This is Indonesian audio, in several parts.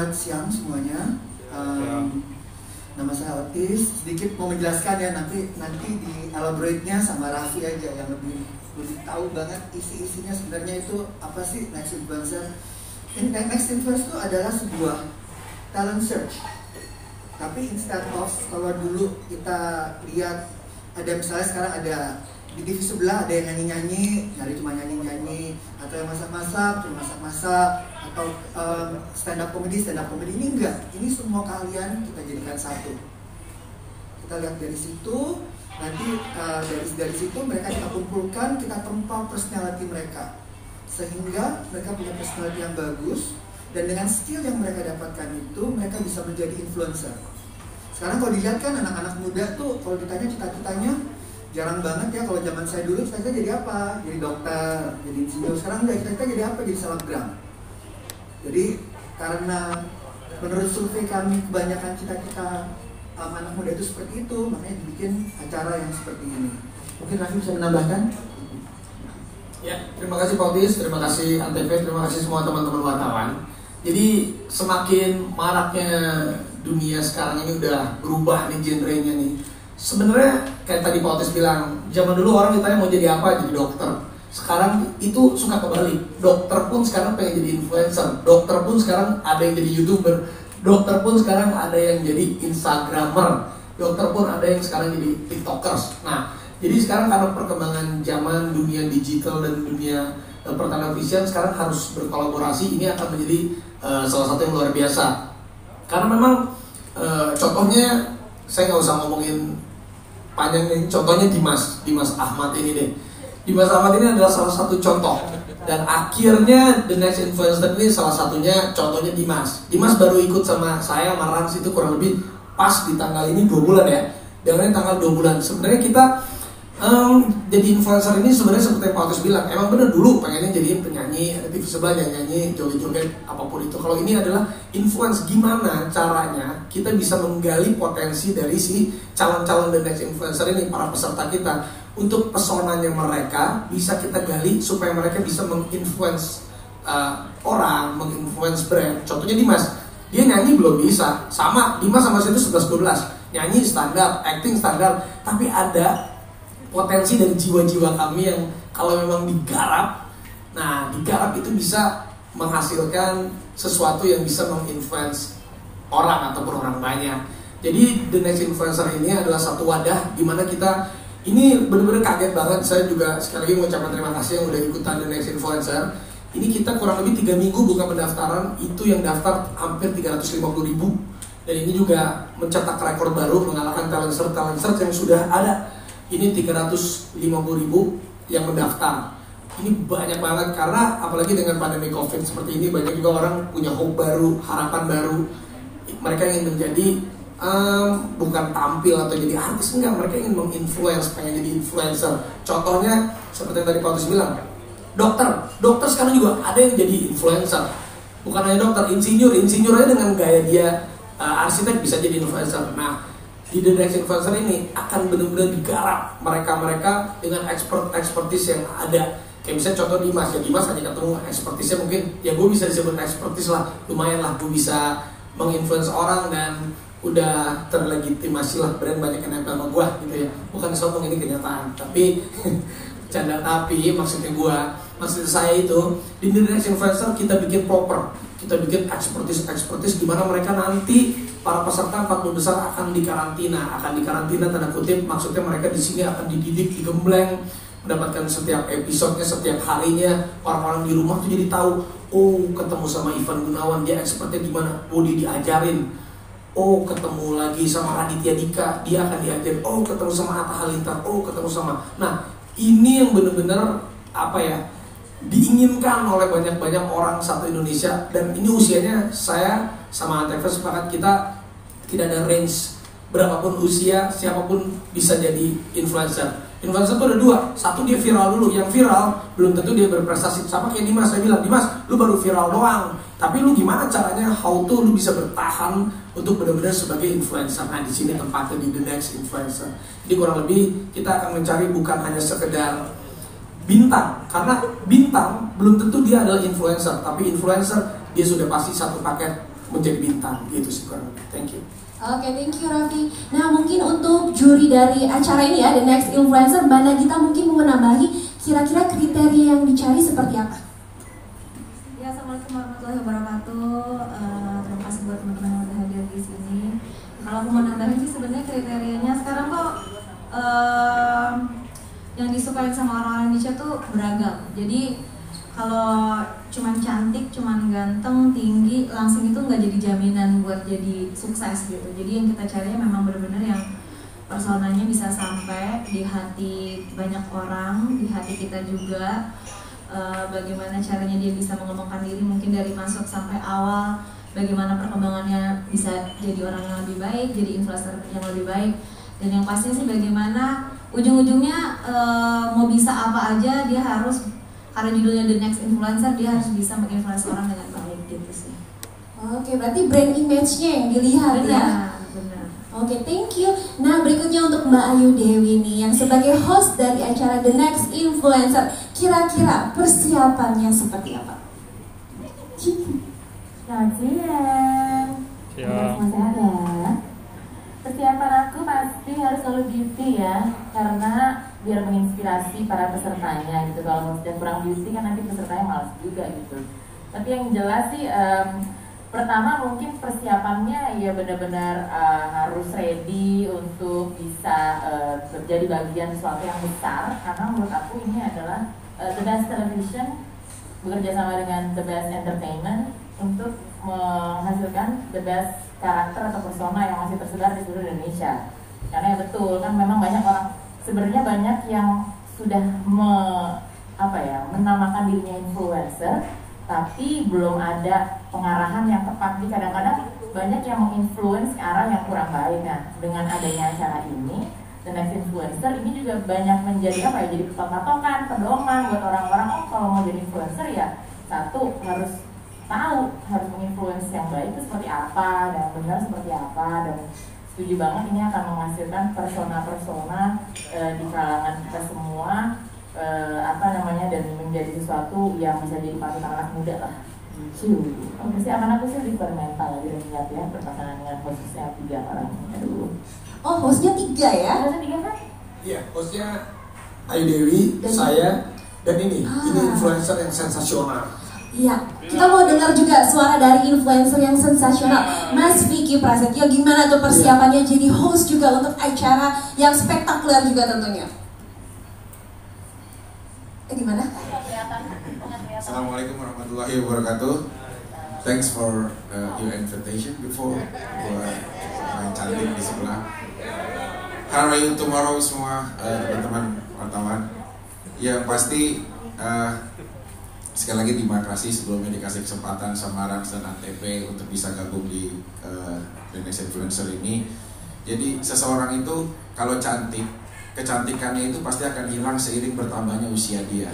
Selamat siang semuanya. Nama saya Otis. Sedikit mau menjelaskan ya, nanti di elaborate-nya sama Raffi aja yang lebih tahu banget isi-isinya sebenarnya itu apa sih Next Influencer. Next Influencer itu adalah sebuah talent search. Tapi instead of kalau dulu kita lihat ada misalnya sekarang ada di TV sebelah ada yang nyanyi-nyanyi, nyari cuma nyanyi-nyanyi, atau yang masak-masak, cuma masak-masak, atau stand up comedy. Ini enggak, ini semua kalian kita jadikan satu. Kita lihat dari situ, nanti dari situ mereka kita kumpulkan, kita tempa personality mereka, sehingga mereka punya personality yang bagus, dan dengan skill yang mereka dapatkan itu mereka bisa menjadi influencer. Sekarang kalau dilihat kan anak-anak muda tuh kalau ditanya cita-citanya jarang banget ya. Kalau zaman saya dulu cita-cita jadi apa? Jadi dokter, jadi insinyur. Sekarang enggak, cita-cita jadi apa? Jadi selebgram. Jadi karena menurut survei kami kebanyakan cita-cita anak muda itu seperti itu, makanya dibikin acara yang seperti ini. Mungkin Raffi bisa menambahkan? Ya, terima kasih Pak Otis, terima kasih Antv, terima kasih semua teman-teman wartawan. Jadi semakin maraknya dunia sekarang ini udah berubah nih genrenya nih. Sebenarnya kayak tadi Pak Otis bilang, zaman dulu orang ditanya mau jadi apa, jadi dokter. Sekarang itu suka kebalik. Dokter pun sekarang pengen jadi influencer. Dokter pun sekarang ada yang jadi YouTuber. Dokter pun sekarang ada yang jadi Instagramer. Dokter pun ada yang sekarang jadi TikTokers. Nah, jadi sekarang karena perkembangan zaman dunia digital dan dunia pertelevisian sekarang harus berkolaborasi. Ini akan menjadi salah satu yang luar biasa. Karena memang contohnya saya nggak usah ngomongin panjang nih. Contohnya Dimas Ahmad ini deh. Dimas Ahmad ini adalah salah satu contoh. Dan akhirnya The Next Influencer ini salah satunya contohnya Dimas. Dimas baru ikut sama saya, sama Rans itu kurang lebih pas di tanggal ini 2 bulan ya. Dengan tanggal 2 bulan. Sebenarnya kita jadi influencer ini sebenarnya seperti yang Pak Otis bilang, emang bener dulu pengennya jadi penyanyi, ada TV sebelah nyanyi, joget-joget, apapun itu. Kalau ini adalah influence, gimana caranya kita bisa menggali potensi dari si calon-calon The Next Influencer ini, para peserta kita, untuk pesonanya mereka bisa kita gali supaya mereka bisa menginfluence orang, menginfluence brand. Contohnya Dimas, dia nyanyi belum bisa, sama Dimas sama saya itu 11-12, nyanyi standar, acting standar, tapi ada potensi dari jiwa-jiwa kami yang kalau memang digarap, nah digarap itu bisa menghasilkan sesuatu yang bisa menginfluence orang ataupun orang banyak. Jadi The Next Influencer ini adalah satu wadah di mana kita ini benar-benar kaget banget. Saya juga sekali lagi mengucapkan terima kasih yang udah ikutan The Next Influencer. Ini kita kurang lebih 3 minggu buka pendaftaran, itu yang daftar hampir 350.000. Dan ini juga mencetak rekor baru, mengalahkan talent search yang sudah ada. Ini 350.000 yang mendaftar. Ini banyak banget karena apalagi dengan pandemi COVID seperti ini, banyak juga orang punya hope baru, harapan baru. Mereka ingin menjadi bukan tampil atau jadi artis, enggak, mereka ingin menginfluence, pengen jadi influencer. Contohnya seperti yang tadi Pak Otis bilang, dokter sekarang juga ada yang jadi influencer. Bukan hanya dokter, insinyur aja dengan gaya dia arsitek bisa jadi influencer. Nah, di The Next Influencer ini akan benar-benar digarap mereka dengan expertise yang ada. Kayak misalnya contoh Dimas hanya ketemu expertise-nya mungkin, ya gue bisa disebut expertise lah, lumayan lah, gue bisa menginfluence orang dan udah terlegitimasi lah, brand banyak yang nempel sama gue gitu ya. Bukan sombong, ini kenyataan, tapi canda. Tapi maksud saya itu di The Next Influencer kita bikin proper, kita bikin expertise di mana mereka nanti para peserta 40 besar akan dikarantina tanda kutip, maksudnya mereka di sini akan dididik, digembleng, mendapatkan setiap episodenya, setiap harinya. Orang-orang di rumah tuh jadi tahu, oh ketemu sama Ivan Gunawan, dia expertnya di mana, oh dia diajarin. Oh ketemu lagi sama Raditya Dika, dia akan diajarin. Oh ketemu sama Atta Halilintar, oh ketemu sama. Nah ini yang benar-benar apa ya, diinginkan oleh banyak orang satu Indonesia. Dan ini usianya saya sama Antv sepakat kita tidak ada range, berapapun usia, siapapun bisa jadi influencer. Influencer itu ada 2, satu dia viral dulu, yang viral belum tentu dia berprestasi. Sama kayak Dimas, saya bilang, Dimas lu baru viral doang, tapi lu gimana caranya, how to lu bisa bertahan untuk benar-benar sebagai influencer. Nah di sini tempatnya di The Next Influencer. Jadi kurang lebih kita akan mencari bukan hanya sekedar bintang, karena bintang belum tentu dia adalah influencer, tapi influencer dia sudah pasti satu paket menjadi bintang gitu sih kurang lebih. Thank you. Oke, thank you Raffi. Nah, mungkin untuk juri dari acara ini ya, The Next Influencer, Mbak Nagita mungkin mau menambahi kira-kira kriteria yang dicari seperti apa? Ya, assalamualaikum warahmatullahi wabarakatuh. Terima kasih buat teman-teman yang udah hadir di sini. Kalau aku mau nambahin sih sebenarnya kriterianya sekarang kok yang disukai sama orang-orang Indonesia tuh beragam. Jadi kalau cuman cantik, cuman ganteng, tinggi, langsung itu nggak jadi jaminan buat jadi sukses gitu. Jadi yang kita cari memang benar-benar yang personanya bisa sampai di hati banyak orang, di hati kita juga. Bagaimana caranya dia bisa mengembangkan diri mungkin dari masuk sampai awal, bagaimana perkembangannya bisa jadi orang yang lebih baik, jadi influencer yang lebih baik, dan yang pasti sih bagaimana ujung-ujungnya mau bisa apa aja dia harus, karena judulnya The Next Influencer, dia harus bisa menginfluence orang dengan baik gitu sih. Oke, berarti brand image-nya yang dilihat ya. Benar. Oke, thank you. Nah, berikutnya untuk Mbak Ayu Dewi nih, yang sebagai host dari acara The Next Influencer, kira-kira persiapannya seperti apa? Selamat siang. Masih ada. Persiapan aku pasti harus selalu beauty ya, karena biar menginspirasi para pesertanya gitu. Kalau sudah kurang beauty kan nanti pesertanya malas juga gitu. Tapi yang jelas sih, pertama mungkin persiapannya ya benar-benar harus ready untuk bisa menjadi bagian sesuatu yang besar. Karena menurut aku ini adalah The Best Television bekerja sama dengan The Best Entertainment untuk menghasilkan the best karakter atau persona yang masih tersebar di seluruh Indonesia. Karena ya betul kan memang banyak orang, sebenarnya banyak yang sudah menamakan dirinya influencer, tapi belum ada pengarahan yang tepat. Jadi kadang-kadang banyak yang menginfluence ke arah yang kurang baik. Nah, dengan adanya acara ini, The Next Influencer ini juga banyak menjadi jadi patokan, pedoman buat orang-orang. Oh, kalau mau jadi influencer ya satu harus tahu, harus menginfluence yang baik itu seperti apa dan benar seperti apa. Dan setuju banget ini akan menghasilkan persona-persona di kalangan kita semua, dan menjadi sesuatu yang bisa jadi panutan anak muda lah. Persiapan aku sih lebih mental lagi dan niat ya, berpasangan dengan hostnya 3 orang. Oh, hostnya 3 ya? Hostnya 3 kan? Iya, hostnya Ayu Dewi, saya, dan ini influencer yang sensasional. Iya, kita mau dengar juga suara dari influencer yang sensasional, Mas Vicky Prasetyo. Gimana tuh persiapannya jadi host juga untuk acara yang spektakuler juga tentunya? Gimana? Assalamualaikum warahmatullahi wabarakatuh. Thanks for your invitation before. Buat yang cantik di sebelah. How are you tomorrow semua teman-teman wartawan? Yang pasti sekali lagi terima kasih sebelumnya dikasih kesempatan sama Rans dan ANTV untuk bisa gabung di The Next Influencer ini. Jadi seseorang itu kalau cantik, kecantikannya itu pasti akan hilang seiring bertambahnya usia dia.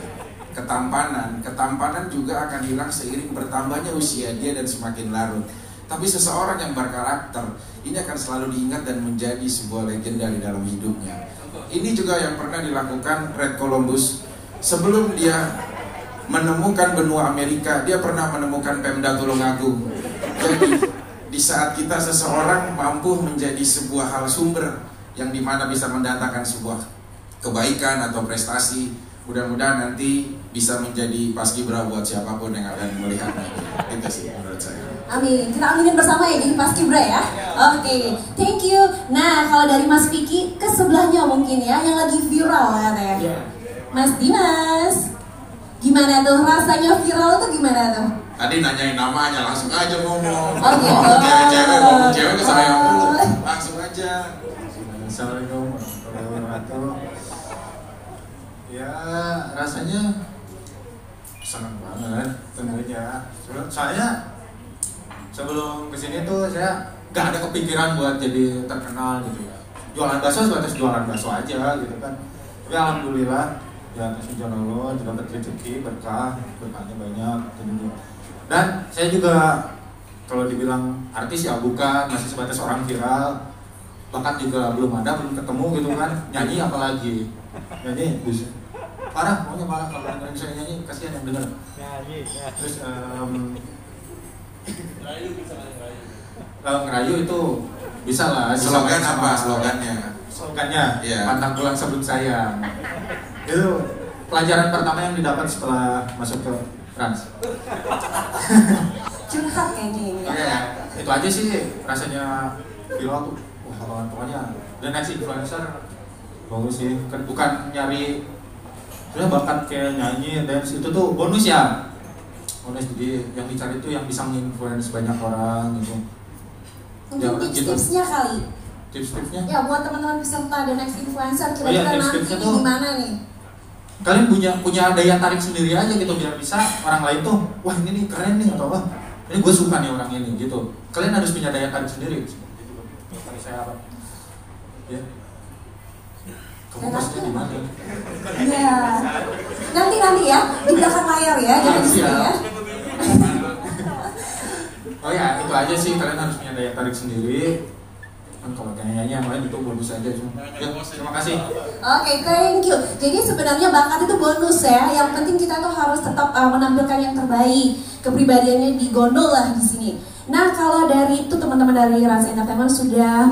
Ketampanan juga akan hilang seiring bertambahnya usia dia dan semakin larut. Tapi seseorang yang berkarakter ini akan selalu diingat dan menjadi sebuah legenda di dalam hidupnya. Ini juga yang pernah dilakukan Red Columbus sebelum dia menemukan benua Amerika, dia pernah menemukan Pemda Tulungagung. Jadi di saat kita seseorang mampu menjadi sebuah hal sumber yang dimana bisa mendatangkan sebuah kebaikan atau prestasi, mudah-mudahan nanti bisa menjadi paskibra buat siapapun yang akan melihatnya. Itu sih menurut saya. Amin, kita aminin bersama ya jadi paskibra ya. Oke, thank you. Nah, kalau dari Mas Vicky ke sebelahnya mungkin ya, yang lagi viral katanya. Mas Dimas, gimana tuh rasanya viral tuh gimana tuh? Tadi nanyain namanya, langsung aja ngomong. Oh gitu. Cewek-cewek ngomong cewek ke saya ngomong. Langsung aja. Assalamualaikum warahmatullahi wabarakatuh. Ya rasanya senang banget tentunya. Soalnya sebelum kesini tuh saya nggak ada kepikiran buat jadi terkenal gitu ya. Jualan bakso sebatas jualan bakso aja gitu kan. Tapi alhamdulillah ya atas izin Allah dapat rezeki berkahnya banyak tentunya. Dan saya juga kalau dibilang artis ya bukan, masih sebatas orang viral. Bakat juga belum ada, belum ketemu gitu kan. Nyanyi apalagi nyanyi bisa parah, pokoknya parah kalau dengerin saya nyanyi, kasihan yang denger. Terus Kalau ngerayu itu bisa lah. Slogan apa slogannya? Slogannya, Iya. pantang pulang sebut sayang. Itu pelajaran pertama yang didapat setelah masuk ke Trans. Curhat kayaknya ini. Iya, itu aja sih rasanya feel aku. Wah, pokoknya the next influencer bagus sih. Kan bukan nyari sudah bakat kayak nyanyi, dance itu tuh bonus ya. Bonus, jadi yang dicari itu yang bisa nge-influence banyak orang gitu. Mungkin tips-tipsnya kali. Tips-tipsnya? Ya buat teman-teman peserta The Next Influencer Oh iya, kira-kira nanti tips-tipsnya tuh gimana nih? kalian punya daya tarik sendiri aja gitu biar bisa orang lain tuh wah ini nih keren nih atau wah ini gue suka nih orang ini gitu. Kalian harus punya daya tarik sendiri. Tarik saya apa? Ya. Kamu posnya di mana? Iya. Nanti ya di belakang layar ya, jangan di sini ya. Oh ya, itu aja sih, kalian harus punya daya tarik sendiri. Kan kalau nyanyi yang lain itu bonus aja cuma. Ya, terima kasih. Oke, thank you. Jadi sebenarnya bakat itu bonus ya. Yang penting kita tuh harus tetap menampilkan yang terbaik. Kepribadiannya digondol lah di sini. Nah, kalau dari itu teman-teman dari Rans Entertainment sudah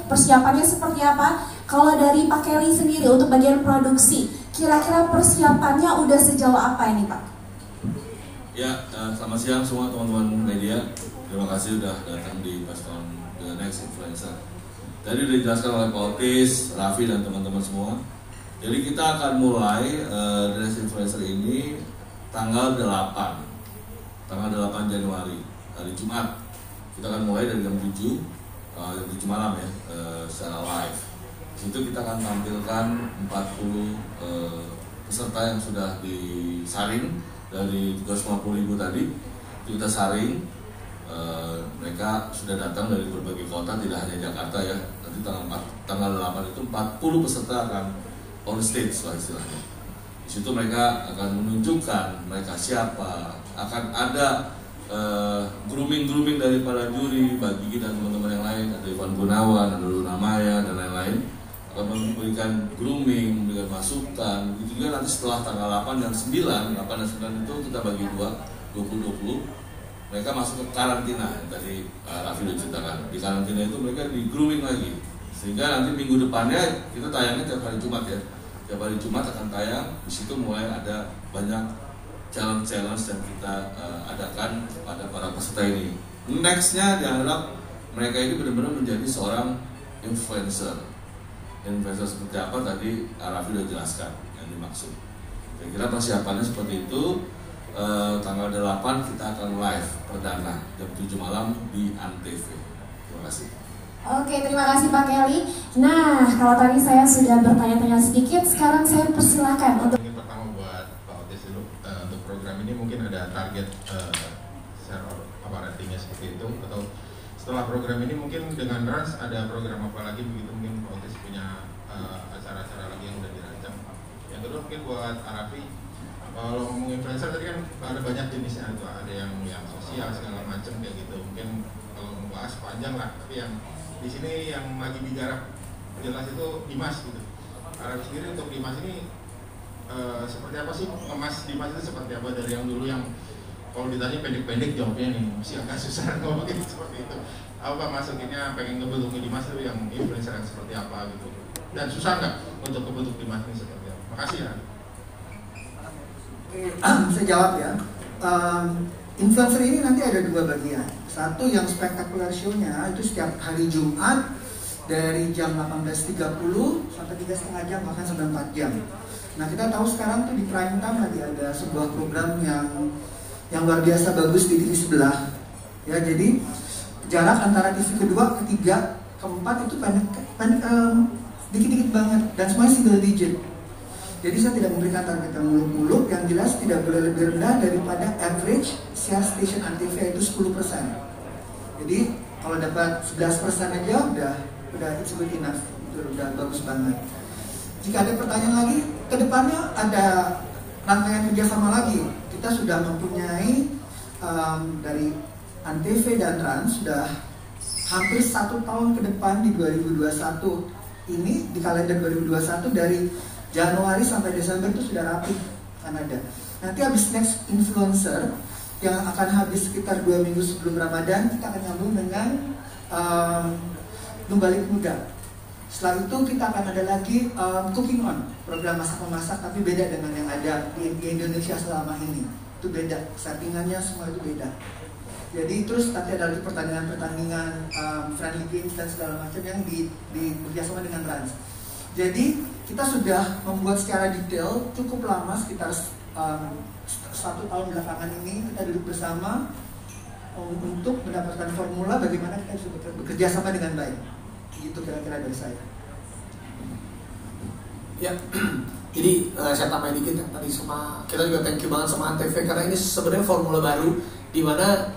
persiapannya seperti apa? Kalau dari Pak Kelly sendiri untuk bagian produksi, kira-kira persiapannya udah sejauh apa ini, Pak? Ya, selamat siang semua teman-teman media. Terima kasih sudah datang di Paskon The Next Influencer. Tadi sudah dijelaskan oleh Pak Otis, Raffi dan teman-teman semua. Jadi kita akan mulai The Next Influencer ini tanggal 8 Januari, hari Jumat. Kita akan mulai dari jam 7 malam ya, secara live. Di situ kita akan tampilkan 40 peserta yang sudah disaring dari 350.000 tadi. Kita saring, mereka sudah datang dari berbagai kota, tidak hanya Jakarta ya. Nanti tanggal 8 itu 40 peserta akan on stage lah istilahnya. Di situ mereka akan menunjukkan mereka siapa, akan ada grooming dari para juri, Mbak Gigi dan teman-teman yang lain, ada Ivan Gunawan, ada Luna Maya dan lain-lain, akan memberikan grooming, memberikan masukan. Begitu juga nanti setelah tanggal 8 dan 9 itu kita bagi 20 mereka masuk ke karantina yang tadi Raffi udah ceritakan. Di karantina itu mereka di grooming lagi, sehingga nanti minggu depannya kita tayangnya tiap hari Jumat ya. Tiap hari Jumat akan tayang. Di situ mulai ada banyak challenge yang kita adakan pada para peserta ini. Nextnya diharap mereka ini benar-benar menjadi seorang influencer. Influencer seperti apa tadi Raffi sudah jelaskan yang dimaksud. Kira-kira persiapannya seperti itu. Tanggal 8 kita akan live perdana jam 7 malam di Antv. Terima kasih. Oke, terima kasih Pak Kelly. Nah, kalau tadi saya sudah bertanya-tanya sedikit, sekarang saya persilahkan untuk mungkin pertama buat Pak Otis dulu, untuk program ini mungkin ada target share ratingnya seperti itu, atau setelah program ini mungkin dengan Rans ada program apa lagi begitu, mungkin Pak Otis punya acara-acara lagi yang udah dirancang. Yang kedua mungkin buat Raffi, kalau ngomong influencer tadi kan ada banyak jenisnya, ada yang sosial segala macam kayak gitu, mungkin kalau membahas panjang lah, tapi yang di sini yang lagi digarap jelas itu Dimas gitu. Raffi sendiri untuk Dimas ini seperti apa sih, ngemas Dimas itu seperti apa, dari yang dulu yang kalau ditanya pendek-pendek jawabnya nih masih agak susah ngomongin seperti itu, apa masukinnya pengen ngebentuk Dimas itu yang influencer yang seperti apa gitu, dan susah nggak untuk ngebentuk Dimas ini seperti apa? Makasih ya. Saya jawab ya. Influencer ini nanti ada dua bagian. Satu yang spektakuler show-nya itu setiap hari Jumat dari jam 18.30 sampai 3,5 jam, bahkan sampai 4 jam. Nah, kita tahu sekarang tuh di prime time lagi ada sebuah program yang luar biasa bagus di TV sebelah. Ya, jadi jarak antara TV kedua, ketiga, keempat itu dikit-dikit banget dan semuanya single digit. Jadi saya tidak memberikan target yang muluk-muluk, yang jelas tidak boleh lebih rendah daripada average share station Antv itu 10%. Jadi kalau dapat 11% aja udah it's good enough, itu udah bagus banget. Jika ada pertanyaan lagi, kedepannya ada rangkaian kerjasama lagi. Kita sudah mempunyai dari Antv dan Trans sudah hampir 1 tahun ke depan di 2021 ini, di kalender 2021 dari Januari sampai Desember itu sudah rapi kan ada. Nanti habis Next Influencer yang akan habis sekitar 2 minggu sebelum Ramadan. Kita akan nyambung dengan Numbalik Muda. Setelah itu kita akan ada lagi Cooking On, program masak-memasak, tapi beda dengan yang ada di Indonesia selama ini. Itu beda, settingannya semua itu beda. Jadi terus nanti ada lagi pertandingan friendly games dan segala macam yang bekerjasama dengan Rans. Jadi kita sudah membuat secara detail cukup lama, sekitar 1 tahun belakangan ini kita duduk bersama untuk mendapatkan formula bagaimana kita bisa bekerja sama dengan baik. Gitu kira-kira dari saya. Ya, jadi saya tambahin dikit ya, tadi sama kita juga thank you banget sama Antv karena ini sebenarnya formula baru di mana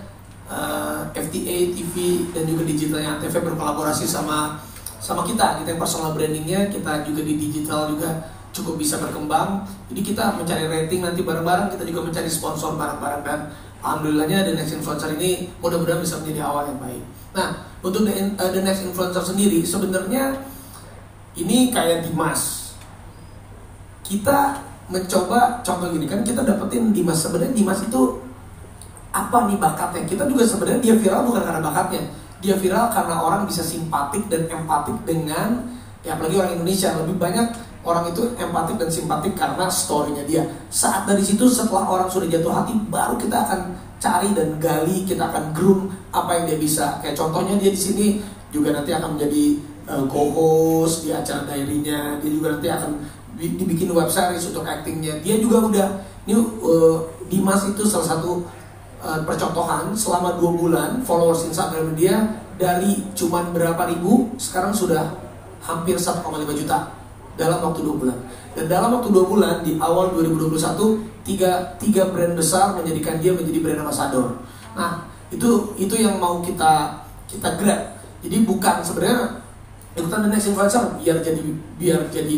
FTA, TV dan juga digitalnya Antv berkolaborasi sama kita yang personal brandingnya, kita juga di digital juga cukup bisa berkembang. Jadi kita mencari rating nanti bareng-bareng, kita juga mencari sponsor bareng-bareng dan alhamdulillahnya The Next Influencer ini mudah-mudahan bisa menjadi awal yang baik. Nah, untuk The Next Influencer sendiri sebenarnya ini kayak Dimas. Kita mencoba contoh gini kan, kita dapetin Dimas, sebenarnya Dimas itu apa nih bakatnya? Kita juga sebenarnya dia viral bukan karena bakatnya. Dia viral karena orang bisa simpatik dan empatik dengan, ya apalagi orang Indonesia, lebih banyak orang itu empatik dan simpatik karena story-nya dia. Saat dari situ setelah orang sudah jatuh hati, baru kita akan cari dan gali, kita akan groom apa yang dia bisa. Kayak contohnya dia di sini juga nanti akan menjadi co-host di acara diary-nya. Dia juga nanti akan dibikin web series untuk actingnya. Dia juga udah Dimas itu salah satu percontohan selama 2 bulan followers Instagram dia dari cuman berapa ribu sekarang sudah hampir 1,5 juta dalam waktu 2 bulan. Dan dalam waktu 2 bulan di awal 2021 tiga brand besar menjadikan dia menjadi brand ambassador. Nah, itu yang mau kita grab. Jadi bukan sebenarnya ikutan The Next Influencer biar jadi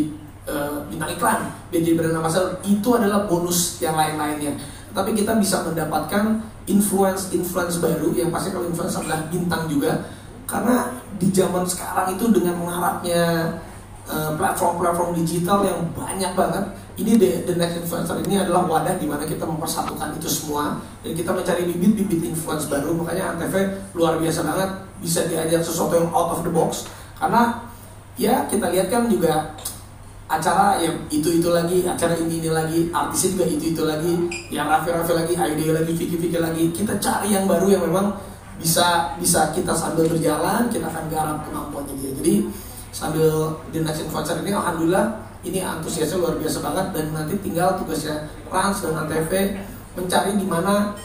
bintang iklan, biar jadi brand ambassador, itu adalah bonus yang lain-lainnya. Tapi kita bisa mendapatkan influence baru yang pasti kalau influencer adalah bintang juga, karena di zaman sekarang itu dengan maraknya platform digital yang banyak banget, ini The Next Influencer ini adalah wadah di mana kita mempersatukan itu semua dan kita mencari bibit-bibit influence baru. Makanya Antv luar biasa banget bisa diajak sesuatu yang out of the box, karena ya kita lihat kan juga acara yang itu lagi, acara ini lagi, artisnya juga itu lagi, yang Raffi lagi, Ayu lagi, Vicky lagi. Kita cari yang baru yang memang bisa kita sambil berjalan, kita akan garap kemampuannya dia. Jadi sambil The Next Influencer ini alhamdulillah ini antusiasnya luar biasa banget, dan nanti tinggal tugasnya Rans dan Antv mencari di mana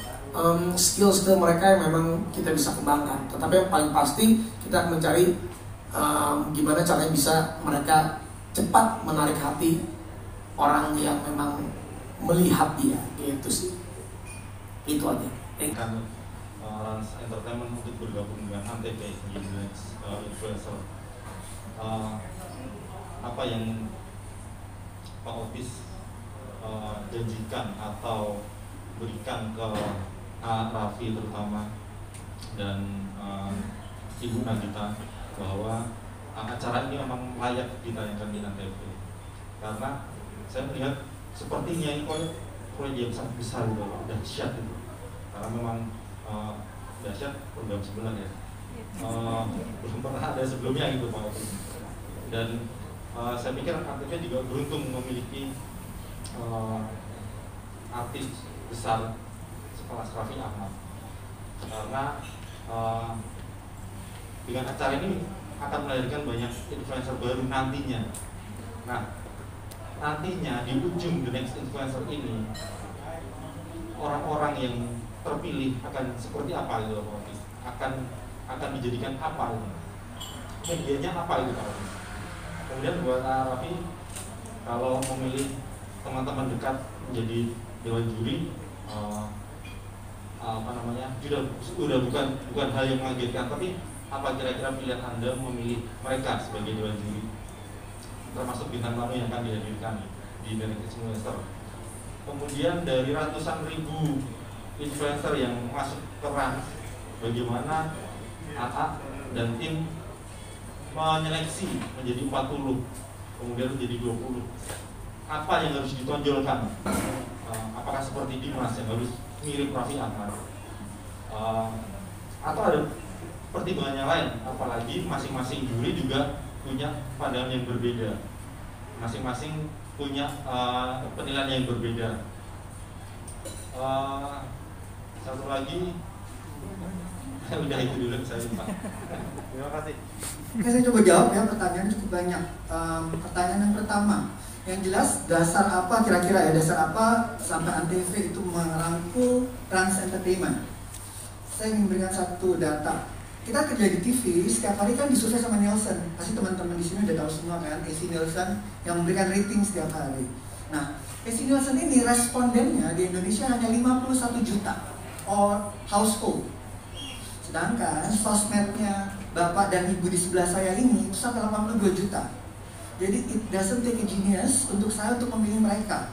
skill mereka yang memang kita bisa kembangkan. Tetapi yang paling pasti kita akan mencari gimana caranya bisa mereka cepat menarik hati orang yang memang melihat dia, gitu sih. Itu aja. Kan Rans Entertainment untuk bergabung dengan Antv di Next Influencer. Apa yang Pak Otis janjikan atau berikan ke Raffi terutama dan Ibu Nagita bahwa acara ini memang layak ditayangkan di Antv, karena saya melihat sepertinya ini proyek yang sangat besar gitu, dahsyat itu, karena memang dahsyat program sebenarnya belum pernah ada sebelumnya gitu Pak. Dan saya pikir Antv juga beruntung memiliki artis besar sekelas Raffi Ahmad, karena dengan acara ini akan melahirkan banyak influencer baru nantinya. Nah, nantinya di ujung The Next Influencer ini orang-orang yang terpilih akan seperti apa gitu Pak Otis? Akan dijadikan apa gitu? Medianya apa gitu Pak Otis? Kemudian buat Raffi, kalau memilih teman-teman dekat menjadi dewan juri, sudah bukan hal yang mengagetkan, tapi apa kira-kira pilihan Anda memilih mereka sebagai dewan juri, termasuk bintang tamu yang akan dihadirkan di The Next Influencer. Kemudian dari ratusan ribu influencer yang masuk ke Rans, bagaimana AA dan tim menyeleksi menjadi 40, kemudian menjadi 20. Apa yang harus ditonjolkan? Apakah seperti Dimas yang harus mirip Raffi Ahmad, atau ada pertimbangannya lain, apalagi masing-masing juri juga punya pandangan yang berbeda, masing-masing punya penilaian yang berbeda. Satu lagi, udah itu dulu saya lupa. Terima kasih. Oke, saya coba jawab ya, pertanyaan cukup banyak. Pertanyaan yang pertama, yang jelas dasar apa kira-kira ya, dasar apa sampai Antv itu merangkul Trans Entertainment? Saya ingin berikan satu data. Kita kerja di TV, setiap hari kan disurvei sama Nielsen. Pasti teman-teman di sini udah tahu semua kan, AC Nielsen yang memberikan rating setiap hari. Nah, AC Nielsen ini respondennya di Indonesia hanya 51 juta or household. Sedangkan sosmednya bapak dan ibu di sebelah saya ini itu sampai 82 juta. Jadi it doesn't take a genius untuk saya untuk memilih mereka.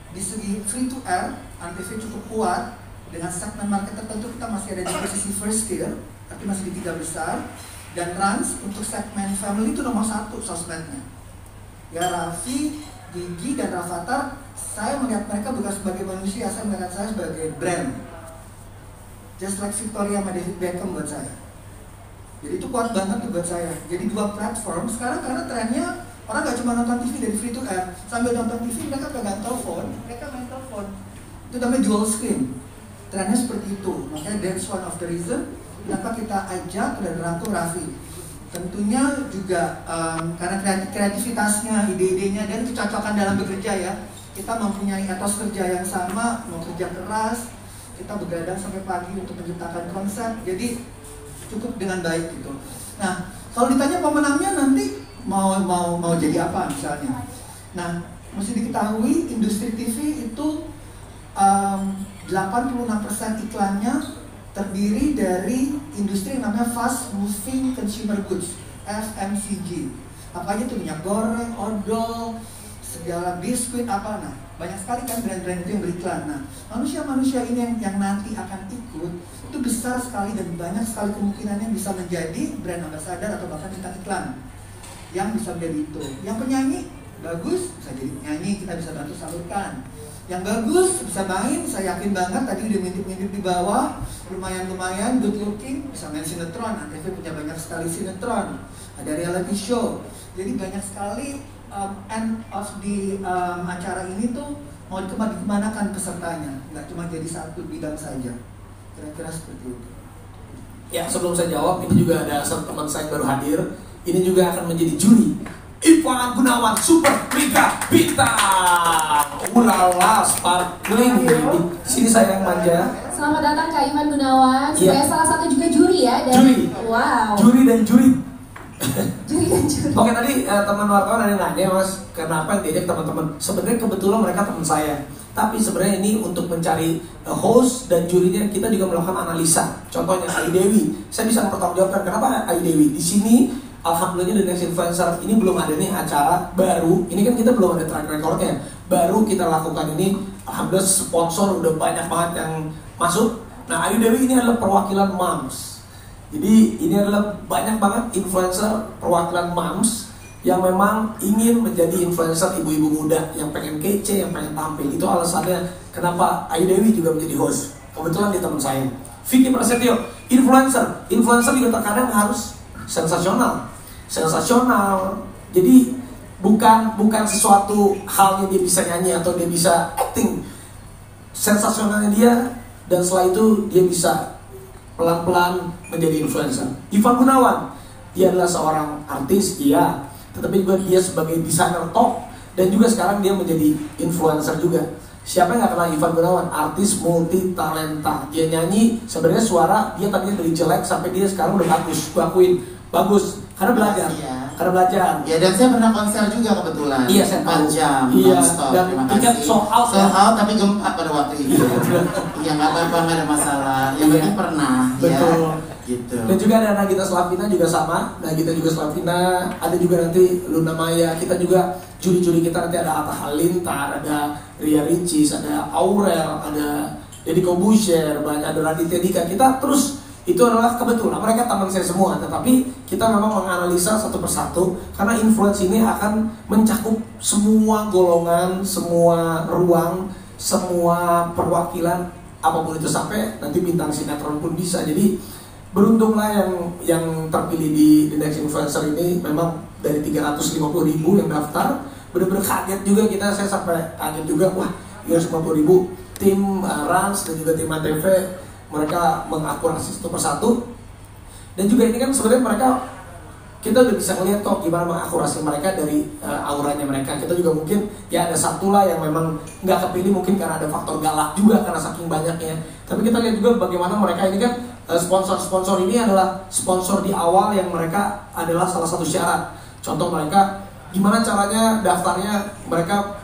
Di segi free to air, Antv cukup kuat. Dengan segmen market tertentu kita masih ada di posisi first tier, tapi masih di 3 besar. Dan Trans untuk segmen family itu nomor 1 sosmednya. Ya Raffi, Gigi, dan Rafathar, saya melihat mereka bukan sebagai manusia, saya melihat saya sebagai brand. Just like Victoria sama David Beckham buat saya. Jadi itu kuat banget tuh buat saya. Jadi 2 platform sekarang karena trennya orang gak cuma nonton TV dari free to air, sambil nonton TV mereka pegang telepon, mereka main telepon. Itu namanya dual screen. Trennya seperti itu. Makanya that's one of the reason kenapa kita ajak dan rangkul Raffi. Tentunya juga karena kreativitasnya, ide-idenya dan kecocokan dalam bekerja ya. Kita mempunyai etos kerja yang sama, mau kerja keras, kita begadang sampai pagi untuk menciptakan konsep. Jadi cukup dengan baik gitu. Nah, kalau ditanya pemenangnya nanti mau jadi apa misalnya. Nah, mesti diketahui industri TV itu 86% iklannya terdiri dari industri yang namanya fast moving consumer goods, FMCG. Apa aja tuh, minyak goreng, odol, segala biskuit apa. Nah, banyak sekali kan brand-brand itu yang beriklan. Nah, manusia-manusia ini yang nanti akan ikut itu besar sekali dan banyak sekali kemungkinannya bisa menjadi brand ambassador atau bahkan bintang iklan yang bisa menjadi itu. Yang penyanyi bagus bisa jadi penyanyi, kita bisa bantu salurkan. Yang bagus bisa main, saya yakin banget tadi udah ngintip-ngintip di bawah, lumayan good looking, bisa main sinetron. Antv punya banyak sekali sinetron, ada reality show. Jadi banyak sekali end of the acara ini tuh mau dikemanakan pesertanya, nggak cuma jadi satu bidang saja. Kira-kira seperti itu. Ya, sebelum saya jawab, ini juga ada teman saya yang baru hadir. Ini juga akan menjadi juri Ivan Gunawan Super Mega Bintang. Ulala, sparkling. Sini saya yang manja. Selamat datang Kak Ivan Gunawan. Iya. Saya salah satu juga juri ya. Juri. Wow. Juri dan juri. Juri dan juri. Oke, tadi teman wartawan ada yang nanya, Mas, kenapa yang diajak teman-teman? Sebenarnya kebetulan mereka teman saya. Tapi sebenarnya ini untuk mencari host dan jurinya kita juga melakukan analisa. Contohnya Ayu Dewi. Saya bisa mempertanggungjawabkan kenapa Ayu Dewi di sini. Alhamdulillah The Next Influencer ini belum ada nih acara baru. Ini kan kita belum ada track recordnya. Baru kita lakukan ini. Alhamdulillah sponsor udah banyak banget yang masuk. Nah, Ayu Dewi ini adalah perwakilan moms. Jadi ini adalah banyak banget influencer perwakilan moms yang memang ingin menjadi influencer ibu-ibu muda yang pengen kece, yang pengen tampil. Itu alasannya kenapa Ayu Dewi juga menjadi host. Kebetulan dia teman saya. Vicky Prasetyo, influencer. Influencer juga terkadang harus sensasional. Jadi bukan sesuatu halnya dia bisa nyanyi atau dia bisa acting. Sensasionalnya dia, dan setelah itu dia bisa pelan-pelan menjadi influencer. Ivan Gunawan, dia adalah seorang artis, iya, tetapi juga dia sebagai desainer top dan juga sekarang dia menjadi influencer juga. Siapa yang gak kenal Ivan Gunawan? Artis multi talenta. Dia nyanyi, sebenarnya suara dia tadinya dari jelek sampai dia sekarang udah bagus. Gue akuin bagus karena belajar. Karena belajar. Ya, dan saya pernah konser juga kebetulan. Iya, saya 4 jam. Iya. Non-stop. Dan Terima tiket kasih. sold out. Sold out tapi gempa pada waktu itu. Iya, nggak apa-apa, nggak ada masalah. Yang penting pernah. Betul. Ya. Gitu. Dan juga ada Nagita Slavina juga sama. Nagita juga Slavina. Ada juga nanti Luna Maya. Kita juga juri-juri kita nanti ada Atta Halilintar, ada Ria Ricis, ada Aurel, ada Deddy Kobusher, ada Raditya Dika. Kita terus, itu adalah kebetulan mereka teman saya semua, tetapi kita memang menganalisa satu persatu karena influence ini akan mencakup semua golongan, semua ruang, semua perwakilan apapun itu sampai nanti bintang sinetron pun bisa. Jadi beruntunglah yang terpilih di The Next Influencer ini. Memang dari 350.000 yang daftar, bener-bener kaget juga kita, saya sampai kaget juga, wah 350.000. Tim Rans dan juga tim ANTV mereka mengakurasi satu persatu. Dan juga ini kan sebenarnya mereka, kita udah bisa ngeliat kok gimana mengakurasi mereka dari auranya mereka. Kita juga mungkin ya ada satu lah yang memang nggak kepilih mungkin karena ada faktor galak juga karena saking banyaknya. Tapi kita lihat juga bagaimana mereka ini kan sponsor-sponsor ini adalah sponsor di awal yang mereka adalah salah satu syarat. Contoh mereka gimana caranya daftarnya, mereka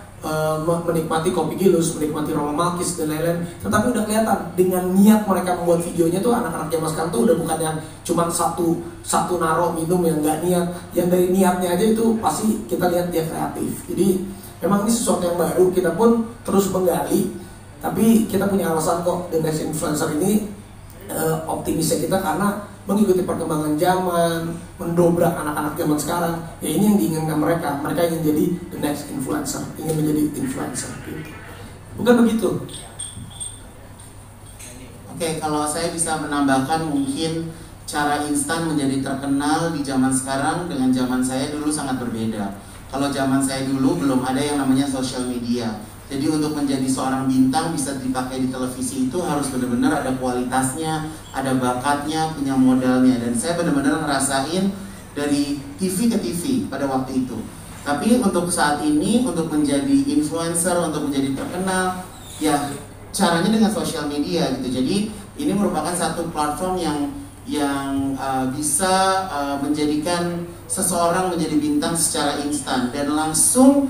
menikmati Kopi Gilus, menikmati Roma Malkis dan lain-lain. Tetapi udah kelihatan dengan niat mereka membuat videonya tuh anak-anak zaman sekarang tuh udah bukan yang cuma satu naro minum yang nggak niat. Yang dari niatnya aja itu pasti kita lihat dia kreatif. Jadi memang ini sesuatu yang baru, kita pun terus menggali. Tapi kita punya alasan kok The Next Influencer ini optimisnya kita karena mengikuti perkembangan zaman, mendobrak anak-anak zaman sekarang. Ya ini yang diinginkan mereka. Mereka ingin jadi the next influencer, ingin menjadi influencer. Bukan begitu? Oke, kalau saya bisa menambahkan mungkin cara instan menjadi terkenal di zaman sekarang dengan zaman saya dulu sangat berbeda. Kalau zaman saya dulu belum ada yang namanya social media. Jadi untuk menjadi seorang bintang bisa dipakai di televisi itu harus benar-benar ada kualitasnya, ada bakatnya, punya modalnya. Dan saya benar-benar ngerasain dari TV ke TV pada waktu itu. Tapi untuk saat ini, untuk menjadi influencer, untuk menjadi terkenal, ya caranya dengan sosial media gitu. Jadi ini merupakan satu platform yang bisa menjadikan seseorang menjadi bintang secara instan dan langsung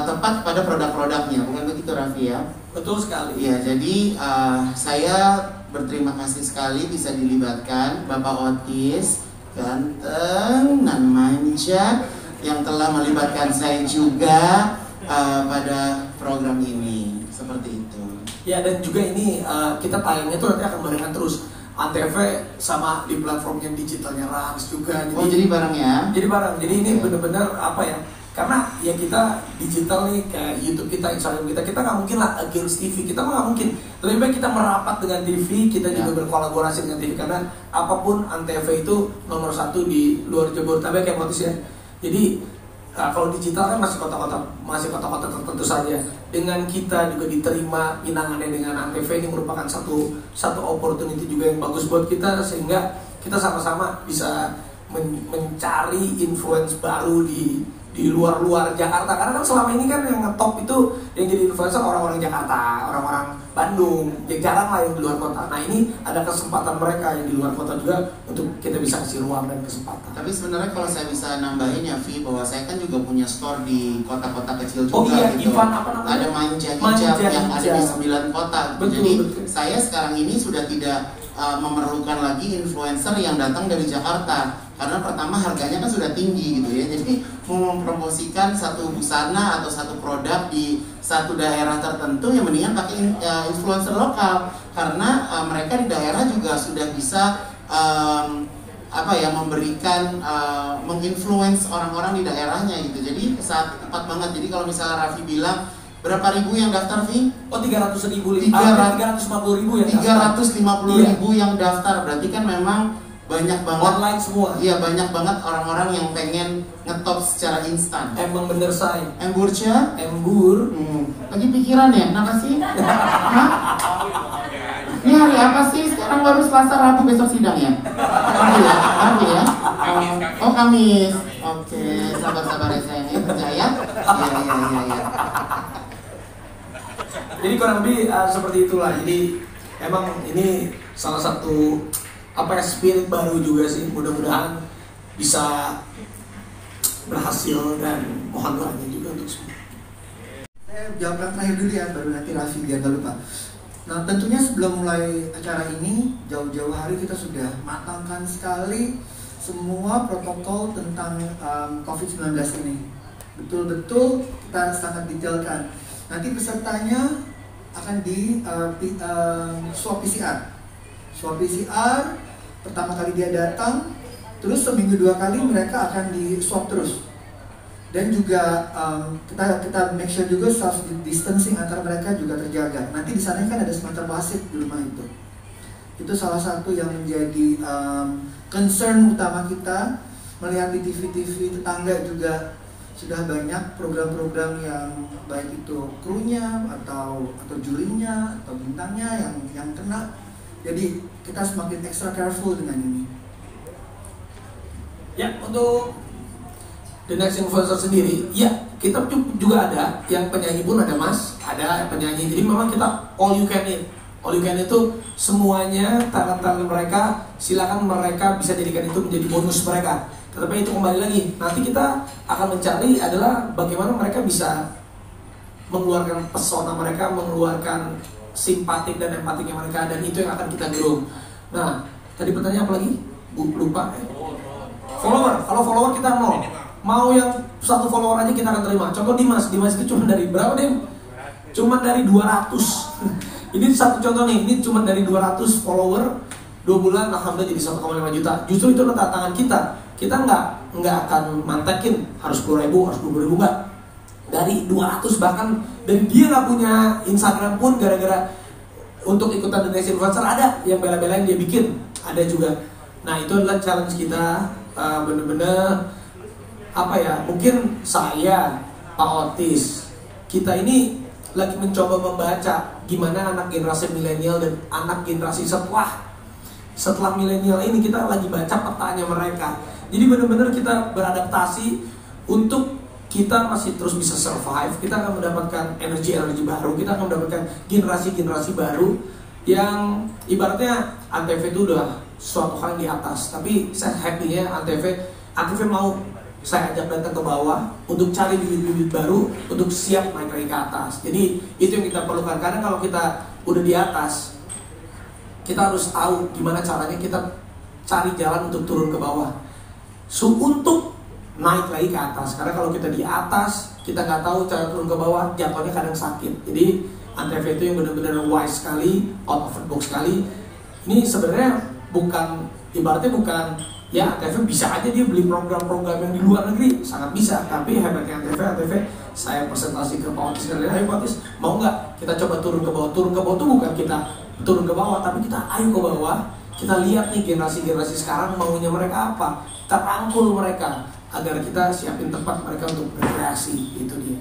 tepat pada produk-produknya, bukan begitu Raffi ya? Betul sekali. Ya, jadi saya berterima kasih sekali bisa dilibatkan Bapak Otis, ganteng dan manja, yang telah melibatkan saya juga pada program ini, seperti itu. Ya, dan juga ini kita tayangnya tuh nanti akan barengan terus ANTV sama di platform yang digitalnya Rans juga. Jadi bareng ya? Jadi bareng. Jadi ini benar-benar apa ya? Karena ya kita digital nih, kayak YouTube kita, Instagram kita nggak mungkin lah against TV, kita nggak mungkin. Lebih baik kita merapat dengan TV, kita juga berkolaborasi dengan TV, karena apapun ANTV itu nomor satu di luar Jabodetabek kayak Motis ya. Jadi kalau digital kan masih kota-kota tertentu saja. Dengan kita juga diterima pinangannya dengan ANTV, ini merupakan satu opportunity juga yang bagus buat kita, sehingga kita sama-sama bisa mencari influence baru di luar Jakarta. Karena kan selama ini kan yang ngetop itu yang jadi influencer orang-orang Jakarta, orang-orang Bandung, ya jarang lah yang di luar kota. Nah ini ada kesempatan mereka yang di luar kota juga untuk kita bisa kasih ruang dan kesempatan. Tapi sebenarnya kalau saya bisa nambahin ya Vi, bahwa saya kan juga punya store di kota-kota kecil juga. Oh iya, gitu. Ivan apa namanya? Ada Manja Hijab yang ada di 9 kota. Betul, jadi betul. Saya sekarang ini sudah tidak memerlukan lagi influencer yang datang dari Jakarta, karena pertama harganya kan sudah tinggi gitu ya. Jadi mau mempromosikan satu busana atau satu produk di satu daerah tertentu, yang mendingan pakai influencer lokal, karena mereka di daerah juga sudah bisa memberikan menginfluence orang-orang di daerahnya gitu. Jadi saat tepat banget. Jadi kalau misalnya Raffi bilang berapa ribu yang daftar, Vi? Oh 300.000, 350.000 yang 350.000 yang daftar. Berarti kan memang banyak banget online semua. Iya, banyak banget orang-orang yang pengen ngetop secara instan. Emang bener say. Emburca? Embur. Lagi pikiran ya, kenapa sih? Ini hari apa sih? Sekarang baru Selasa, Rabu, besok sidang ya? Rabu ya? Oh Kamis. Oke, sabar-sabar ya sayang ya, percaya? Iya. Jadi kurang lebih seperti itulah. Jadi emang ini salah satu spirit baru juga sih. Mudah-mudahan bisa berhasil dan mohon doanya juga untuk semua. Saya jawab yang terakhir dulu ya, baru nanti Raffi biar gak lupa. Nah tentunya sebelum mulai acara ini, jauh-jauh hari kita sudah matangkan sekali semua protokol tentang COVID-19 ini. Betul-betul kita sangat detailkan. Nanti pesertanya akan di swab PCR. Swab PCR, pertama kali dia datang, terus seminggu 2 kali mereka akan di swab terus. Dan juga kita make sure juga self distancing antar mereka juga terjaga. Nanti di sana kan ada semacam wasit di rumah itu. Itu salah satu yang menjadi concern utama kita. Melihat di TV-TV tetangga juga sudah banyak program-program yang baik itu krunya atau jurinya atau bintangnya yang kena. Jadi kita semakin extra careful dengan ini. Ya, untuk The Next Influencer sendiri, ya kita juga ada yang penyanyi pun ada Mas, ada penyanyi. Jadi memang kita all you can eat. All you can itu semuanya talent-talent mereka, silakan mereka bisa jadikan itu menjadi bonus mereka. Tetapi itu kembali lagi, nanti kita akan mencari adalah bagaimana mereka bisa mengeluarkan pesona mereka, mengeluarkan simpatik dan empatiknya mereka, dan itu yang akan kita grow. Nah, tadi pertanyaan apa lagi? Lupa. Follower, kalau follower kita 0. Mau yang 1 follower aja kita akan terima. Contoh Dimas itu cuma dari berapa Dim? Cuma dari 200. Ini satu contoh nih, ini cuma dari 200 follower 2 bulan, alhamdulillah jadi 1,5 juta. Justru itu adalah tantangan kita. Kita nggak akan mantekin harus 10.000, harus 20.000, nggak. Dari 200 bahkan, dan dia nggak punya Instagram pun gara-gara untuk ikutan The Next Influencer ada yang bela-belain dia bikin, ada juga. Nah itu adalah challenge kita, bener-bener apa ya? Mungkin saya, Pak Otis, kita ini lagi mencoba membaca gimana anak generasi milenial dan anak generasi setelah milenial ini, kita lagi baca petanya mereka. Jadi benar-benar kita beradaptasi untuk kita masih terus bisa survive. Kita akan mendapatkan energi baru, kita akan mendapatkan generasi baru yang ibaratnya Antv itu udah suatu hal yang di atas. Tapi saya happy-nya Antv mau saya ajak datang ke bawah untuk cari bibit-bibit baru untuk siap naik lagi ke atas. Jadi itu yang kita perlukan. Karena kalau kita udah di atas, kita harus tahu gimana caranya kita cari jalan untuk turun ke bawah. So, untuk naik lagi ke atas. Karena kalau kita di atas, kita nggak tahu cara turun ke bawah, jatuhnya kadang sakit. Jadi Antv itu yang benar-benar wise sekali, out of the box sekali. Ini sebenarnya ibaratnya bukan ya Antv bisa aja dia beli program-program yang di luar negeri, sangat bisa. Tapi hebatnya Antv saya presentasi ke Pak Otis, ayo Pak Otis, mau nggak kita coba turun ke bawah? Turun ke bawah itu bukan kita turun ke bawah, tapi kita ayo ke bawah. Kita lihat nih generasi sekarang maunya mereka apa, kita rangkul mereka agar kita siapin tempat mereka untuk berkreasi. Itu dia.